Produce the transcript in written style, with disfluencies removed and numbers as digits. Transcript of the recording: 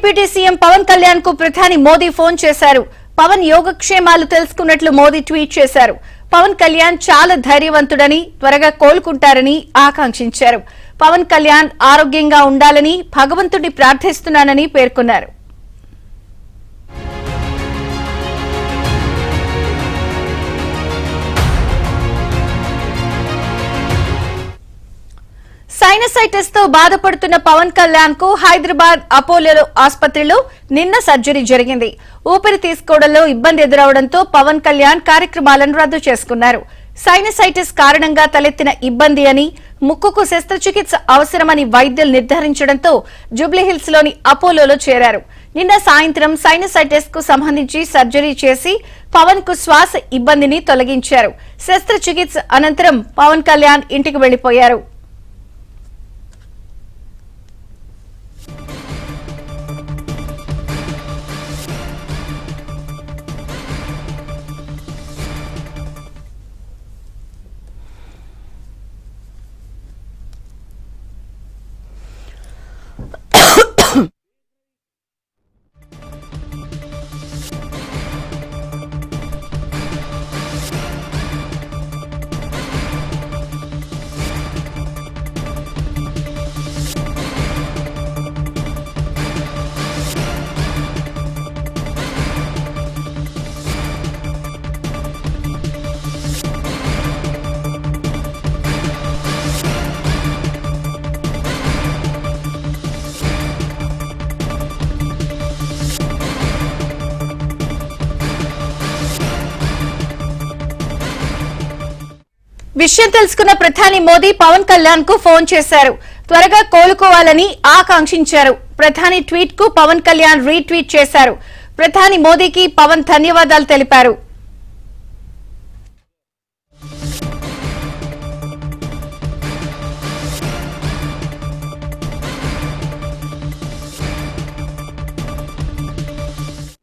Deputy CM Pawan Kalyan కు ప్రధాని Modi phone చేశారు. పవన్ యోగక్షేమాలు తెలుసుకున్నట్లు మోదీ ట్వీట్ చేశారు. పవన్ కళ్యాణ్ చాలా ధైర్యవంతుడని, త్వరగా కోలుకుంటారని ఆకాంక్షించారు. పవన్ కళ్యాణ్ ఆరోగ్యంగా ఉండాలని భగవంతుడిని ప్రార్థిస్తున్నానని పేర్కొన్నారు. సైనసైటిస్ తో బాధపడుతున్న పవన్ కళ్యాణ్ కు హైదరాబాద్ అపోలో ఆసుపత్రిలో నిన్న సర్జరీ జరిగింది. ఊపిరి తీసుకోవడంలో ఇబ్బంది ఎదురవడంతో పవన్ కళ్యాణ్ కార్యక్రమాలను రద్దు చేసుకున్నారు. సైనసైటిస్ కారణంగా తలెత్తిన ఇబ్బంది అని, ముక్కుకు శస్త్రచికిత్స అవసరమని వైద్యులు నిర్ధారించడంతో జూబ్లీహిల్స్ లోని అపోలోలో చేరారు. నిన్న సాయంత్రం సైనసైటిస్ కు సంబంధించి సర్జరీ చేసి పవన్ కు శ్వాస ఇబ్బందిని తొలగించారు. శస్త్రచికిత్స అనంతరం పవన్ కళ్యాణ్ ఇంటికి వెళ్లిపోయారు. విషయం తెలుసుకున్న ప్రధాని మోదీ పవన్ కళ్యాణ్ కు ఫోన్ చేశారు. త్వరగా కోలుకోవాలని ఆకాంక్షించారు. ప్రధాని ట్వీట్ కు పవన్ కళ్యాణ్ రీట్వీట్ చేశారు. ప్రధాని మోదీకి పవన్ ధన్యవాదాలు తెలిపారు.